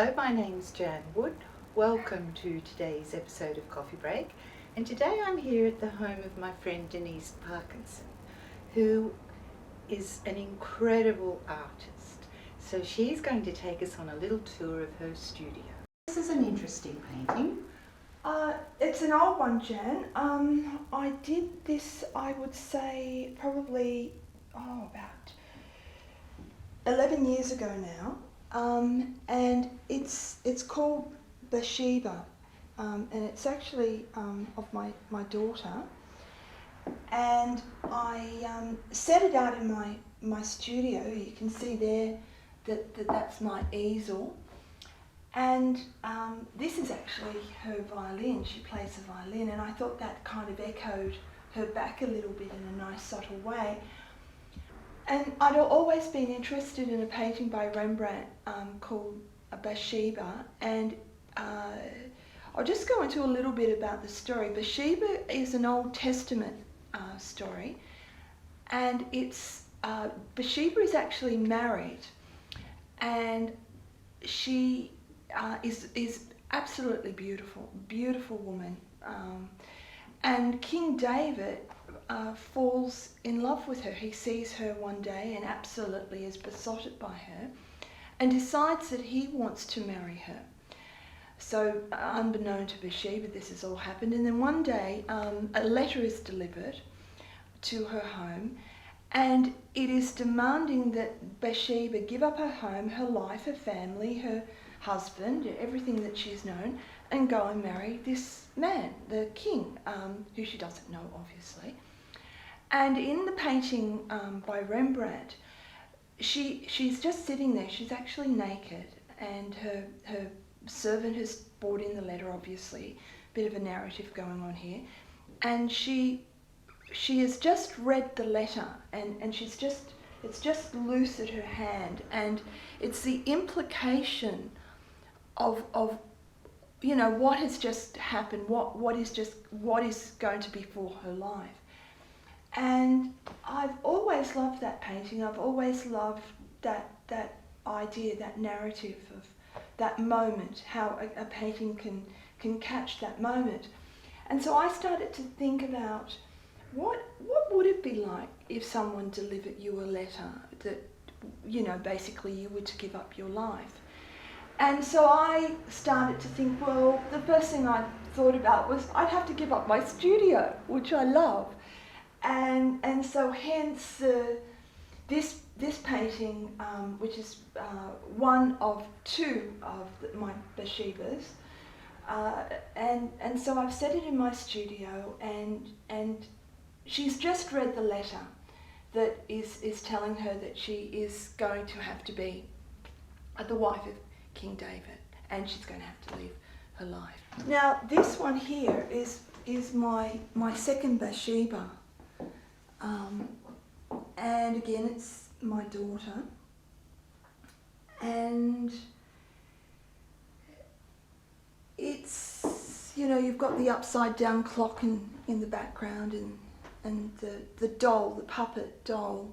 Hello, my name's Jan Wood. Welcome to today's episode of Coffee Break. And today I'm here at the home of my friend Denise Parkinson, who is an incredible artist. So she's going to take us on a little tour of her studio. This is an interesting painting. It's an old one, Jan. I did this, I would say, probably, about 11 years ago now. And it's called Bathsheba, and it's actually of my daughter. And I set it out in my studio. You can see there that's my easel. And this is actually her violin. She plays the violin, and I thought that kind of echoed her back a little bit in a nice subtle way. And I'd always been interested in a painting by Rembrandt called Bathsheba, and I'll just go into a little bit about the story. Bathsheba is an Old Testament story, and Bathsheba is actually married, and she is absolutely beautiful woman, and King David falls in love with her. He sees her one day and absolutely is besotted by her, and decides that he wants to marry her. So unbeknown to Bathsheba, this has all happened, and then one day a letter is delivered to her home, and it is demanding that Bathsheba give up her home, her life, her family, her husband, everything that she's known, and go and marry this man, the king, who she doesn't know, obviously. And in the painting by Rembrandt, she's just sitting there. She's actually naked, and her servant has brought in the letter, obviously. Bit of a narrative going on here. And she has just read the letter, and it's just loose at her hand, and it's the implication of you know what has just happened, what is going to be for her life. And I've always loved that painting. I've always loved that idea, that narrative of that moment, how a painting can catch that moment. And so I started to think about what would it be like if someone delivered you a letter that, you know, basically you were to give up your life. And so I started to think, well, the first thing I thought about was I'd have to give up my studio, which I love. And so hence this painting, which is one of two of my Bathshebas, and so I've set it in my studio, and she's just read the letter that is telling her that she is going to have to be the wife of King David, and she's going to have to leave her life. Now this one here is my second Bathsheba. And again, it's my daughter, and it's, you know, you've got the upside down clock in the background, and the doll, the puppet doll,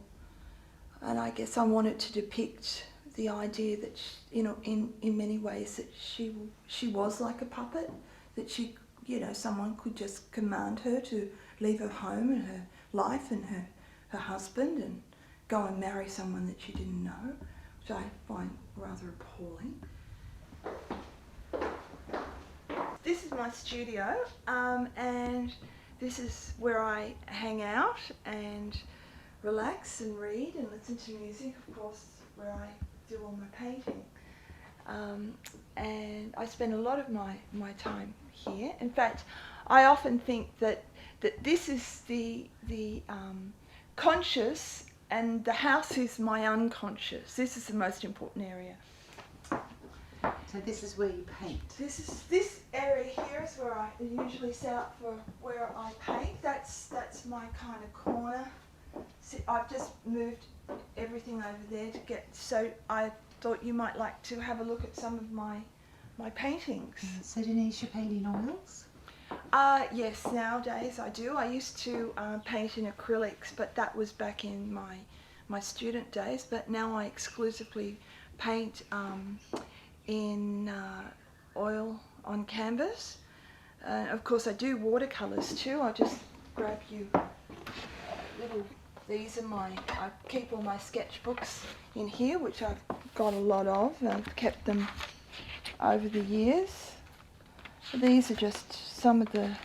and I guess I wanted to depict the idea that she, you know, in many ways that she was like a puppet, that she, you know, someone could just command her to leave her home and her life and her husband and go and marry someone that she didn't know, which I find rather appalling. This is my studio, and this is where I hang out and relax and read and listen to music, of course, where I do all my painting. And I spend a lot of my time here. In fact, I often think that this is the conscious, and the house is my unconscious. This is the most important area. So this is where you paint? This area here is where I usually set up for where I paint. That's my kind of corner. I've just moved everything over there to get, so I thought you might like to have a look at some of my paintings. So Denise, you paint in oils? Yes, nowadays I do. I used to paint in acrylics, but that was back in my student days. But now I exclusively paint in oil on canvas. Of course I do watercolours too. I'll just grab you little, these are I keep all my sketchbooks in here, which I've got a lot of. I've kept them over the years. These are just some of the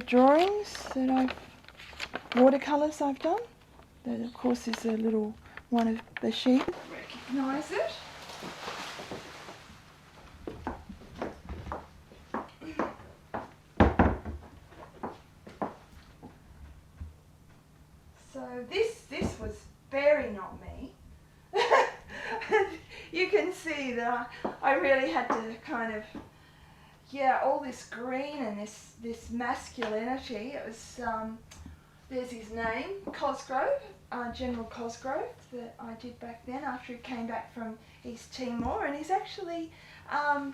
drawings that watercolours I've done. That of course is a little one of the sheep. Recognise it. So this was very not me. You can see that I really had to kind of, all this green and this masculinity. It was there's his name, Cosgrove, General Cosgrove, that I did back then after he came back from East Timor, and he's actually a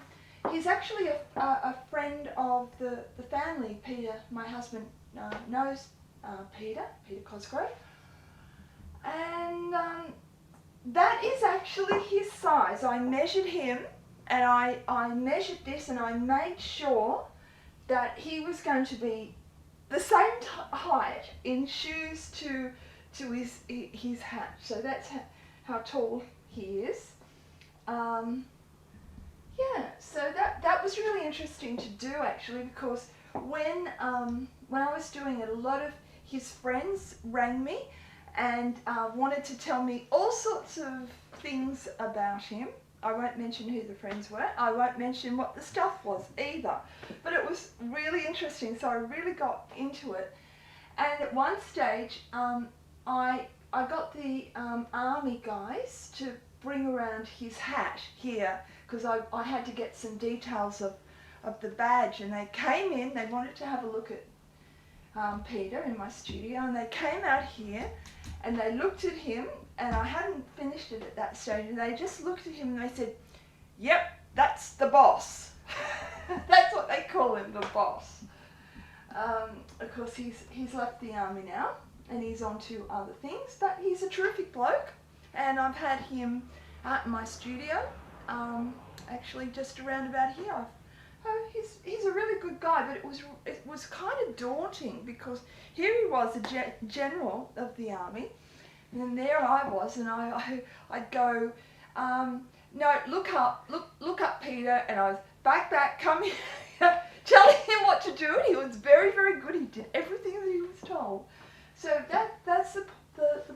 friend of the family. Peter, my husband, knows Peter Cosgrove, and that is actually his size. I measured him, and I measured this, and I made sure that he was going to be the same height in shoes to his hat. So that's how tall he is. So that was really interesting to do actually, because when I was doing it, a lot of his friends rang me and wanted to tell me all sorts of things about him. I won't mention who the friends were. I won't mention what the stuff was either. But it was really interesting, so I really got into it. And at one stage, I got the army guys to bring around his hat here, because I had to get some details of the badge. And they came in, they wanted to have a look at Peter in my studio, and they came out here and they looked at him, and I hadn't finished it at that stage, and they just looked at him and they said, "Yep, that's the boss." That's what they call him, the boss. Of course, he's left the army now and he's on to other things, but he's a terrific bloke, and I've had him out in my studio, actually just around about here. He's a really good guy, but it was kind of daunting, because here he was, a general of the army, and then there I was, and I'd go, "No, look up, Peter," and I was back, come here, telling him what to do, and he was very, very good. He did everything that he was told. So that's the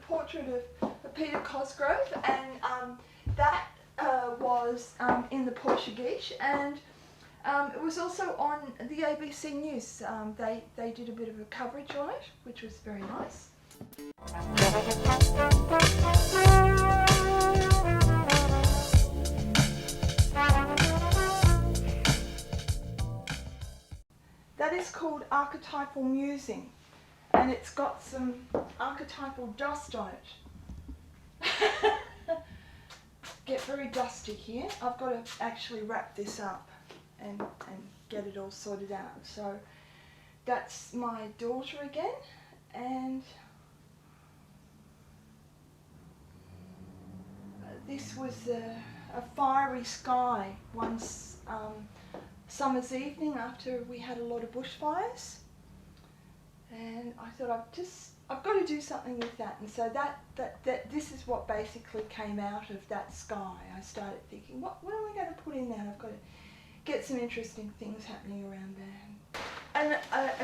portrait of Peter Cosgrove, and that was in the Portuguese, and it was also on the ABC News. They did a bit of a coverage on it, which was very nice. That is called archetypal musing, and it's got some archetypal dust on it. Get very dusty here. I've got to actually wrap this up and get it all sorted out. So that's my daughter again, and this was a fiery sky once summer's evening after we had a lot of bushfires, and I thought I've got to do something with that, and so that this is what basically came out of that sky. I started thinking, what am I going to put in there? I've got to get some interesting things happening around there. An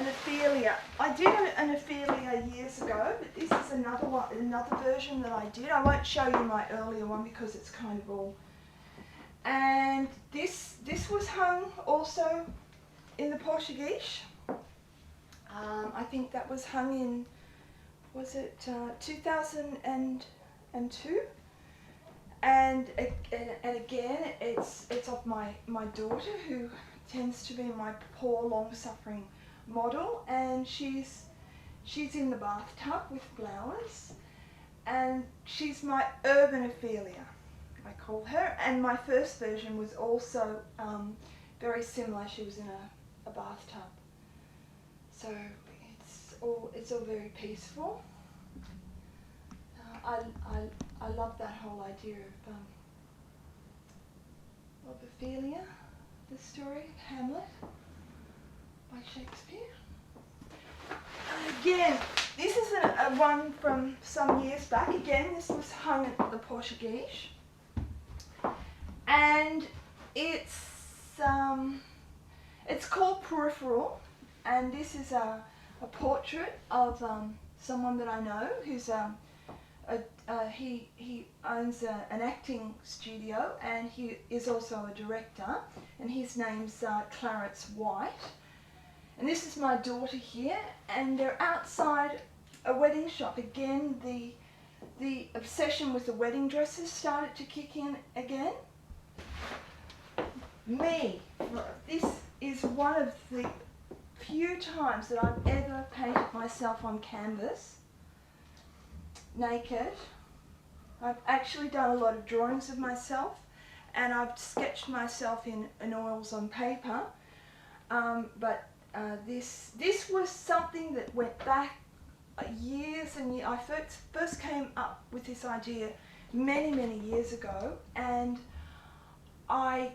Ophelia. I did an Ophelia years ago, but this is another version that I did. I won't show you my earlier one because it's kind of all. And this was hung also in the Portuguese. I think that was hung in, was it 2002? And again, it's of my daughter, who tends to be my poor, long-suffering model, and she's in the bathtub with flowers, and she's my urban Ophelia, I call her. And my first version was also very similar. She was in a bathtub, so it's all very peaceful. I love that whole idea of of Ophelia, the story of Hamlet by Shakespeare. Again, this is a one from some years back. Again, this was hung at the Portuguese, and it's called Peripheral, and this is a portrait of someone that I know who's he owns an acting studio, and he is also a director, and his name's Clarence White. And this is my daughter here, and they're outside a wedding shop. Again, the obsession with the wedding dresses started to kick in again. Me. This is one of the few times that I've ever painted myself on canvas, naked. I've actually done a lot of drawings of myself, and I've sketched myself in oils on paper, but this was something that went back years and years. I first came up with this idea many years ago, and I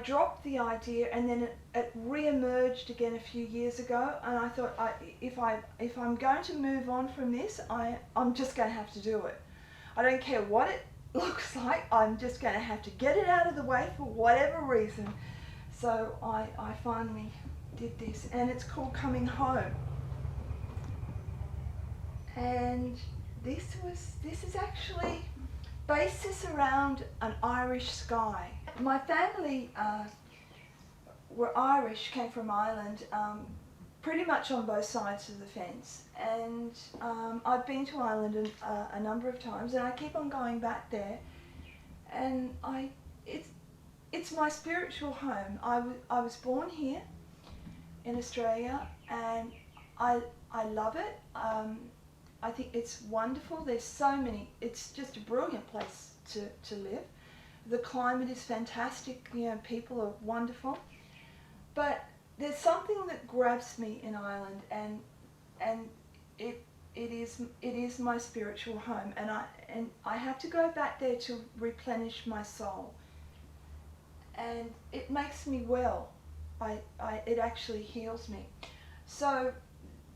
dropped the idea, and then it re-emerged again a few years ago, and I thought if I'm going to move on from this, I'm just going to have to do it. I don't care what it looks like, I'm just going to have to get it out of the way for whatever reason. So I finally did this, and it's called Coming Home. And this is actually basis around an Irish sky. My family were Irish, came from Ireland, pretty much on both sides of the fence, and I've been to Ireland a number of times, and I keep on going back there, and it's my spiritual home. I was born here in Australia, and I love it. I think it's wonderful. There's so many, it's just a brilliant place to live. The climate is fantastic, you know, people are wonderful. But there's something that grabs me in Ireland, and it is my spiritual home, and I have to go back there to replenish my soul. And it makes me well. It actually heals me. So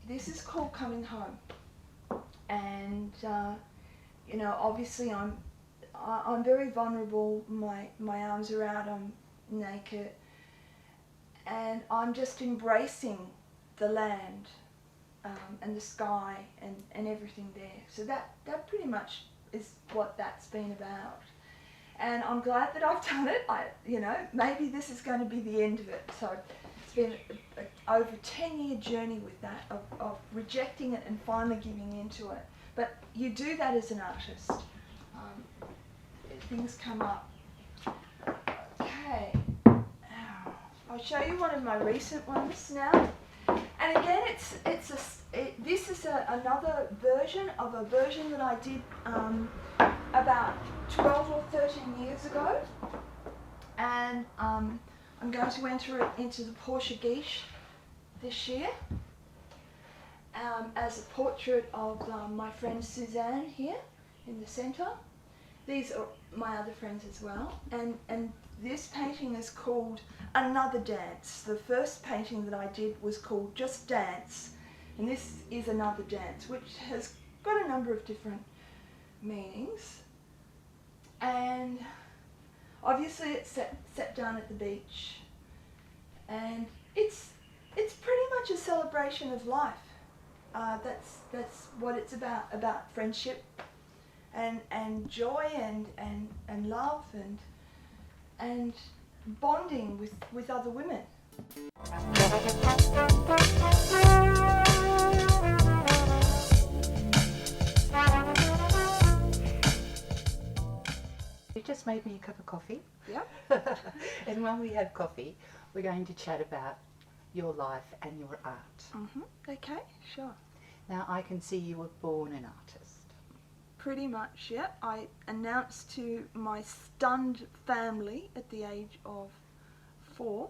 this is called Coming Home. And you know, obviously I'm very vulnerable. My arms are out. I'm naked, and I'm just embracing the land and the sky and everything there. So that pretty much is what that's been about. And I'm glad that I've done it. You know, maybe this is going to be the end of it. So it's been over a 10-year journey with that, of rejecting it and finally giving into it. But you do that as an artist. Things come up. Okay. I'll show you one of my recent ones now. And again, this is another version of a version that I did about 12 or 13 years ago. And I'm going to enter it into the Portuguese this year as a portrait of my friend Suzanne here in the centre. These are my other friends as well. And this painting is called Another Dance. The first painting that I did was called Just Dance. And this is Another Dance, which has got a number of different meanings. And obviously it's set down at the beach. And it's pretty much a celebration of life. That's what it's about friendship and joy and love and bonding with other women. You just made me a cup of coffee. Yeah. And while we have coffee, we're going to chat about your life and your art. Mm-hmm. Okay, sure. Now, I can see you were born an artist. Pretty much, yeah. I announced to my stunned family at the age of 4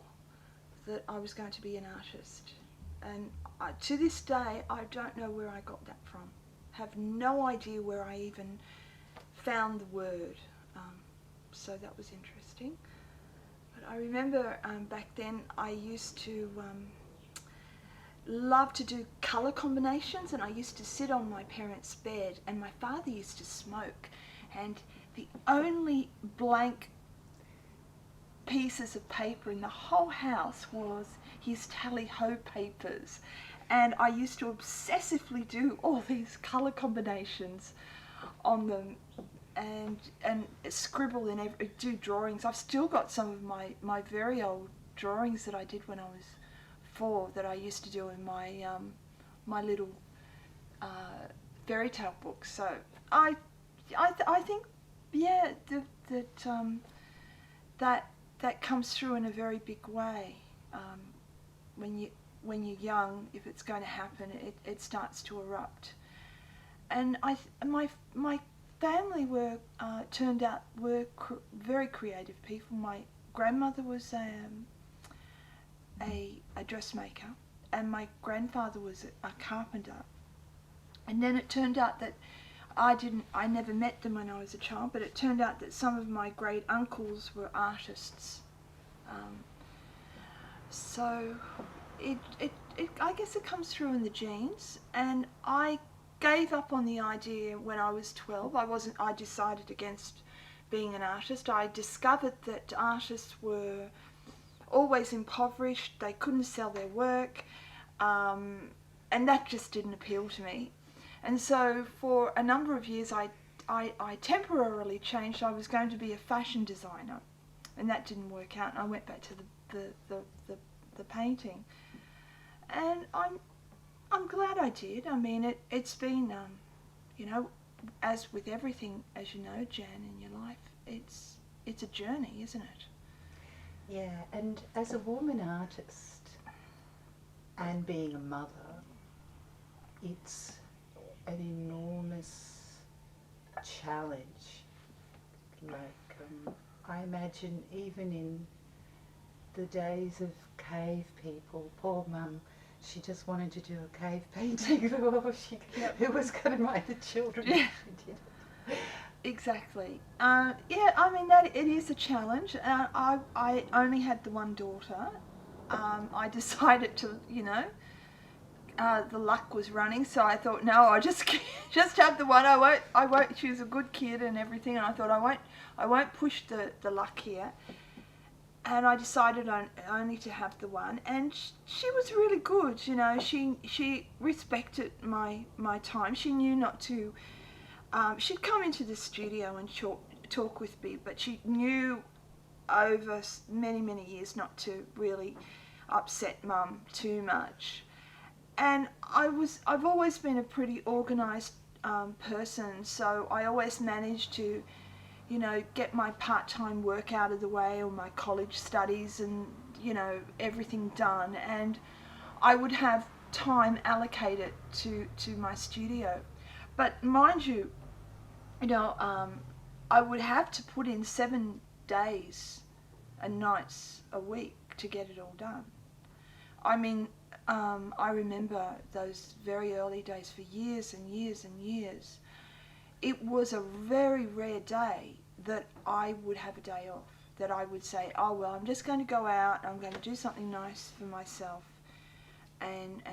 that I was going to be an artist. And to this day, I don't know where I got that from. Have no idea where I even found the word. So that was interesting. I remember back then I used to love to do colour combinations, and I used to sit on my parents' bed, and my father used to smoke, and the only blank pieces of paper in the whole house was his tally-ho papers, and I used to obsessively do all these colour combinations on them and scribble and do drawings. I've still got some of my very old drawings that I did when I was 4 that I used to do in my my little fairy tale books. So I think, yeah, that comes through in a very big way. When you're young, if it's going to happen, it starts to erupt. And my family turned out very creative people. My grandmother was a dressmaker, and my grandfather was a carpenter. And then it turned out that I never met them when I was a child, but it turned out that some of my great uncles were artists. So I guess it comes through in the genes, and I gave up on the idea when I was 12. I decided against being an artist. I discovered that artists were always impoverished, they couldn't sell their work, and that just didn't appeal to me. And so for a number of years I temporarily changed. I was going to be a fashion designer, and that didn't work out, and I went back to the painting. And I'm glad I did. I mean, it's been, as with everything, as you know, Jan, in your life, it's a journey, isn't it? Yeah, and as a woman artist and being a mother, it's an enormous challenge. Like, I imagine even in the days of cave people, poor mum, she just wanted to do a cave painting who was going to mind the children. Yeah. She did it. Exactly. Yeah, I mean, that it is a challenge. I only had the one daughter. I decided to, the luck was running, so I thought, no, I'll just have the one. I won't. She was a good kid and everything, and I thought I won't push the luck here. And I decided only to have the one, and she was really good. She respected my time. She knew not to. She'd come into the studio and talk with me, but she knew over many years not to really upset Mum too much. And I've always been a pretty organised person, so I always managed to, get my part-time work out of the way, or my college studies, and everything done, and I would have time allocated to my studio. But mind you, I would have to put in 7 days and nights a week to get it all done. I mean, I remember those very early days for years and years and years. It was a very rare day that I would have a day off, that I would say, oh, well, I'm just going to go out, I'm going to do something nice for myself, and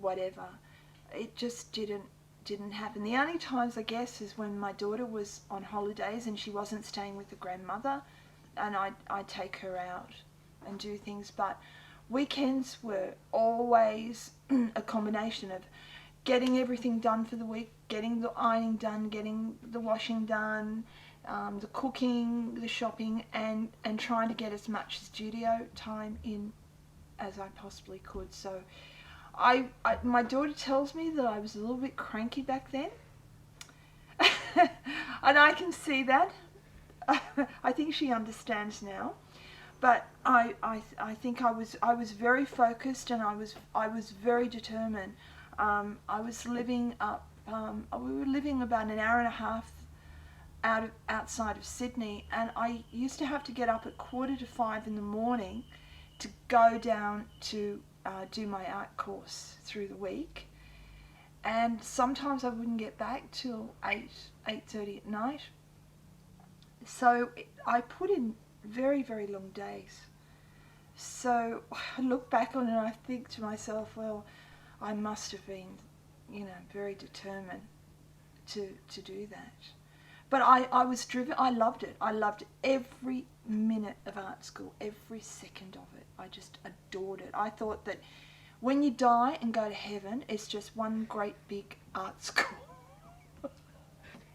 whatever. It just didn't happen. The only times, I guess, is when my daughter was on holidays and she wasn't staying with the grandmother, and I'd take her out and do things. But weekends were always a combination of getting everything done for the week, getting the ironing done, getting the washing done, the cooking, the shopping, and trying to get as much studio time in as I possibly could. So my daughter tells me that I was a little bit cranky back then, and I can see that. I think she understands now, but I think I was very focused, and I was very determined. I was living up. We were living about an hour and a half outside of Sydney, and I used to have to get up at 4:45 in the morning to go down to do my art course through the week, and sometimes I wouldn't get back till 8:30 at night. So I put in very, very long days. So I look back on it and I think to myself, well, I must have been, very determined to do that. But I was driven. I loved it. I loved every minute of art school, every second of it. I just adored it. I thought that when you die and go to heaven, it's just one great big art school.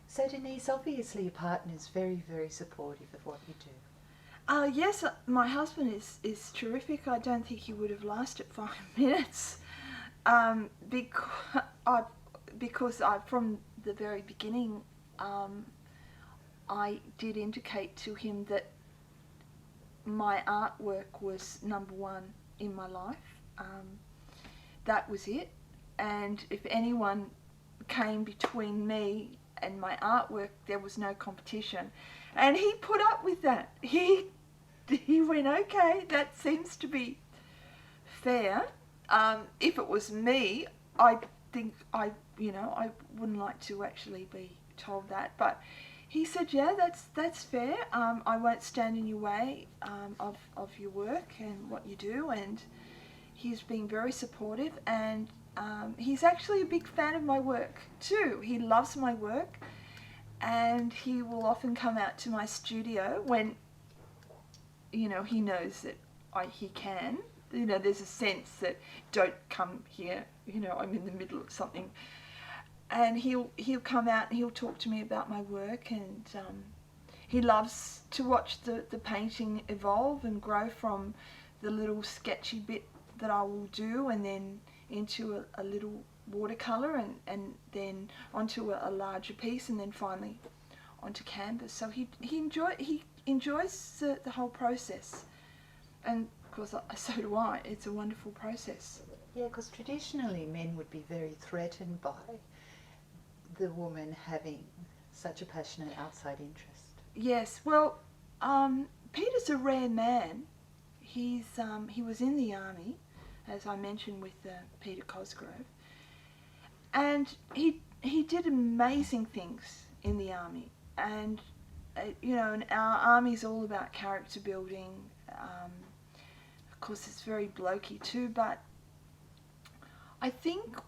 So Denise, obviously your partner is very, very supportive of what you do. Yes, my husband is terrific. I don't think he would have lasted 5 minutes, because from the very beginning, I did indicate to him that my artwork was number one in my life. That was it, and if anyone came between me and my artwork, there was no competition, and he put up with that. He went, okay, that seems to be fair. If it was me, I think I wouldn't like to actually be told that, but he said, yeah, that's fair. I won't stand in your way of your work and what you do, and he's been very supportive, and he's actually a big fan of my work too. He loves my work, and he will often come out to my studio when he knows that he can. There's a sense that don't come here, I'm in the middle of something. And he'll come out and he'll talk to me about my work, and he loves to watch the painting evolve and grow from the little sketchy bit that I will do, and then into a little watercolour, and then onto a larger piece, and then finally onto canvas. So he enjoys the whole process, and of course so do I. It's a wonderful process. Yeah, because traditionally men would be very threatened by the woman having such a passionate outside interest. Yes, well, Peter's a rare man. He was in the army, as I mentioned with Peter Cosgrove, and he did amazing things in the army. And and our army's all about character building. Of course, it's very blokey too, but I think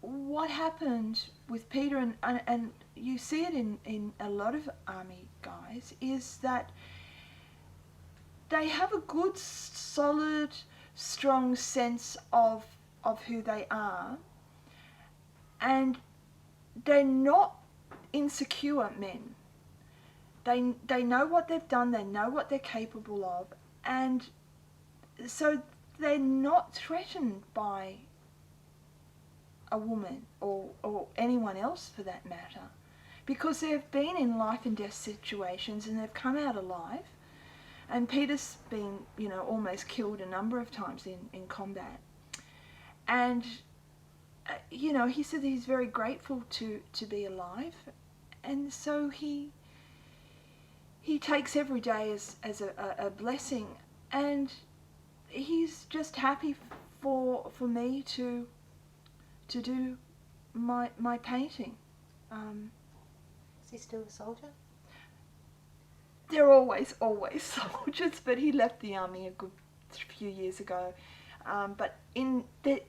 what happened with Peter, and you see it in a lot of army guys, is that they have a good, solid, strong sense of who they are, and they're not insecure men. They know what they've done, they know what they're capable of, and so they're not threatened by a woman or anyone else for that matter, because they've been in life and death situations and they've come out alive. And Peter's been, almost killed a number of times in combat. And, he said that he's very grateful to be alive. And so he takes every day as a blessing. And he's just happy for me to do my painting. Is he still a soldier? They're always soldiers, but he left the army a good few years ago. But in the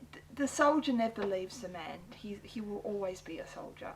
soldier never leaves the man. He will always be a soldier.